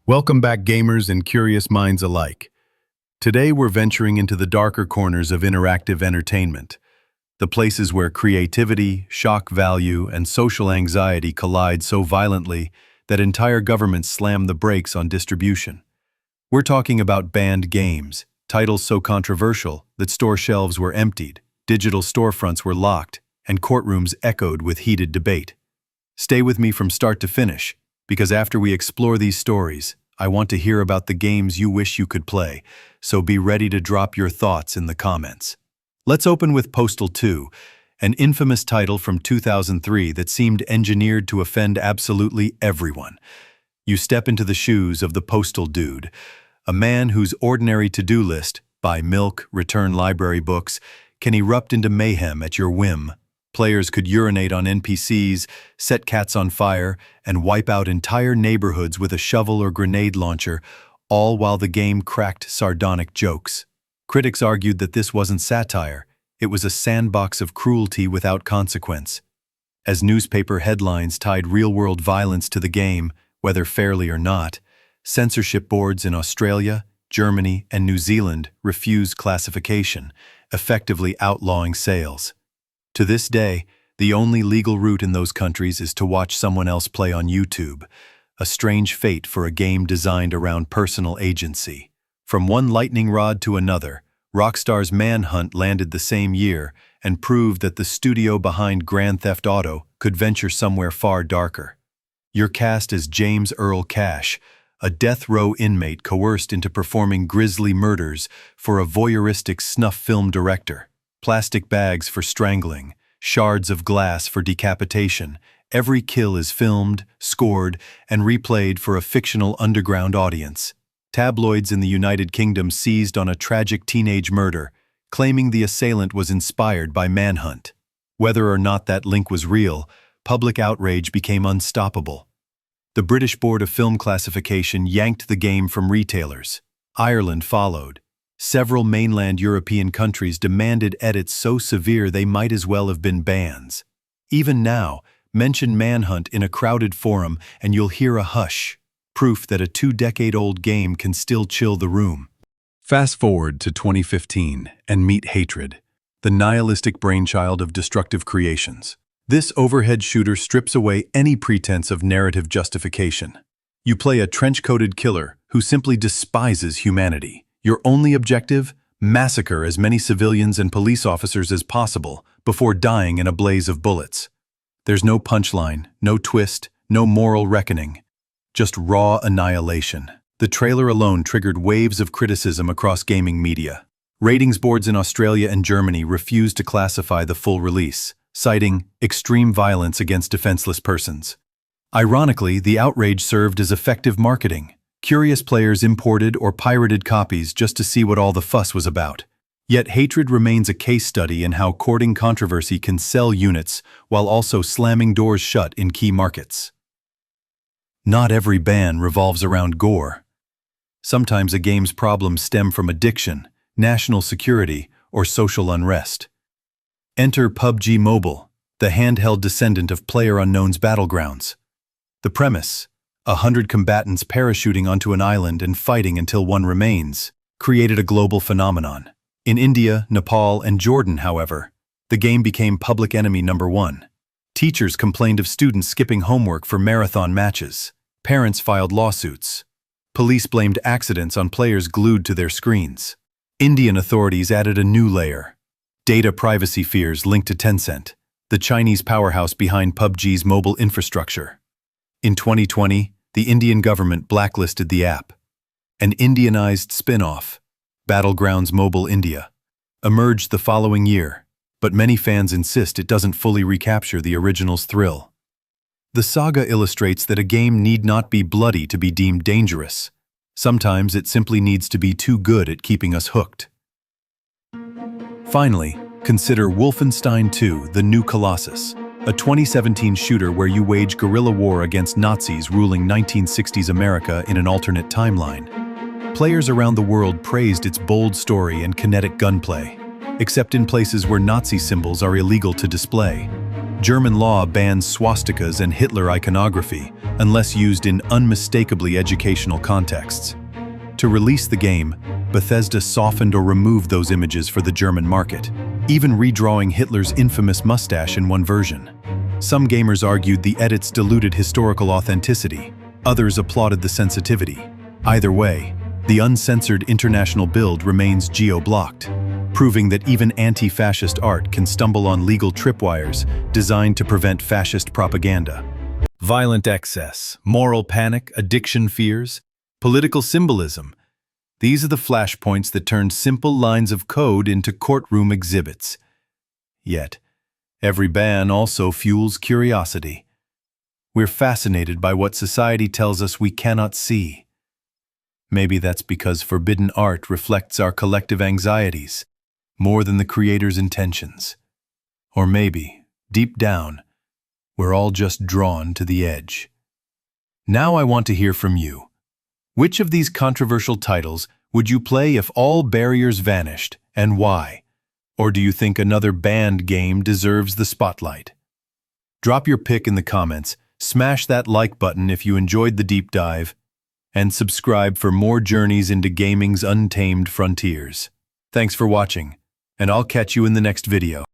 Welcome back, gamers and curious minds alike. Today we're venturing into the darker corners of interactive entertainment, the places where creativity, shock value, and social anxiety collide so violently that entire governments slam the brakes on distribution. We're talking about banned games, titles so controversial that store shelves were emptied, digital storefronts were locked, and courtrooms echoed with heated debate. Stay with me from start to finish, because after we explore these stories, I want to hear about the games you wish you could play, so be ready to drop your thoughts in the comments. Let's open with Postal 2, an infamous title from 2003 that seemed engineered to offend absolutely everyone. You step into the shoes of the postal dude, a man whose ordinary to-do list, buy milk, return library books, can erupt into mayhem at your whim. Players could urinate on NPCs, set cats on fire, and wipe out entire neighborhoods with a shovel or grenade launcher, all while the game cracked sardonic jokes. Critics argued that this wasn't satire, it was a sandbox of cruelty without consequence. As newspaper headlines tied real-world violence to the game, whether fairly or not, censorship boards in Australia, Germany, and New Zealand refused classification, effectively outlawing sales. To this day, the only legal route in those countries is to watch someone else play on YouTube, a strange fate for a game designed around personal agency. From one lightning rod to another, Rockstar's Manhunt landed the same year and proved that the studio behind Grand Theft Auto could venture somewhere far darker. You're cast as James Earl Cash, a death row inmate coerced into performing grisly murders for a voyeuristic snuff film director. Plastic bags for strangling, shards of glass for decapitation. Every kill is filmed, scored, and replayed for a fictional underground audience. Tabloids in the United Kingdom seized on a tragic teenage murder, claiming the assailant was inspired by Manhunt. Whether or not that link was real, public outrage became unstoppable. The British Board of Film Classification yanked the game from retailers. Ireland followed. Several mainland European countries demanded edits so severe they might as well have been bans. Even now, mention Manhunt in a crowded forum and you'll hear a hush, proof that a 2-decade-old game can still chill the room. Fast forward to 2015 and meet Hatred, the nihilistic brainchild of Destructive Creations. This overhead shooter strips away any pretense of narrative justification. You play a trench-coated killer who simply despises humanity. Your only objective? Massacre as many civilians and police officers as possible before dying in a blaze of bullets. There's no punchline, no twist, no moral reckoning. Just raw annihilation. The trailer alone triggered waves of criticism across gaming media. Ratings boards in Australia and Germany refused to classify the full release, citing extreme violence against defenseless persons. Ironically, the outrage served as effective marketing. Curious players imported or pirated copies just to see what all the fuss was about. Yet Hatred remains a case study in how courting controversy can sell units while also slamming doors shut in key markets. Not every ban revolves around gore. Sometimes a game's problems stem from addiction, national security, or social unrest. Enter PUBG Mobile, the handheld descendant of PlayerUnknown's Battlegrounds. The premise: 100 combatants parachuting onto an island and fighting until one remains, created a global phenomenon. In India, Nepal, and Jordan, however, the game became public enemy number one. Teachers complained of students skipping homework for marathon matches. Parents filed lawsuits. Police blamed accidents on players glued to their screens. Indian authorities added a new layer: data privacy fears linked to Tencent, the Chinese powerhouse behind PUBG's mobile infrastructure. In 2020, the Indian government blacklisted the app. An Indianized spin-off, Battlegrounds Mobile India, emerged the following year, but many fans insist it doesn't fully recapture the original's thrill. The saga illustrates that a game need not be bloody to be deemed dangerous. Sometimes it simply needs to be too good at keeping us hooked. Finally, consider Wolfenstein 2: The New Colossus, a 2017 shooter where you wage guerrilla war against Nazis ruling 1960s America in an alternate timeline. Players around the world praised its bold story and kinetic gunplay, except in places where Nazi symbols are illegal to display. German law bans swastikas and Hitler iconography unless used in unmistakably educational contexts. To release the game, Bethesda softened or removed those images for the German market, even redrawing Hitler's infamous mustache in one version. Some gamers argued the edits diluted historical authenticity, others applauded the sensitivity. Either way, the uncensored international build remains geo-blocked, proving that even anti-fascist art can stumble on legal tripwires designed to prevent fascist propaganda. Violent excess, moral panic, addiction fears, political symbolism. These are the flashpoints that turn simple lines of code into courtroom exhibits. Yet, every ban also fuels curiosity. We're fascinated by what society tells us we cannot see. Maybe that's because forbidden art reflects our collective anxieties, more than the creator's intentions. Or maybe, deep down, we're all just drawn to the edge. Now I want to hear from you. Which of these controversial titles would you play if all barriers vanished, and why? Or do you think another banned game deserves the spotlight? Drop your pick in the comments, smash that like button if you enjoyed the deep dive, and subscribe for more journeys into gaming's untamed frontiers. Thanks for watching, and I'll catch you in the next video.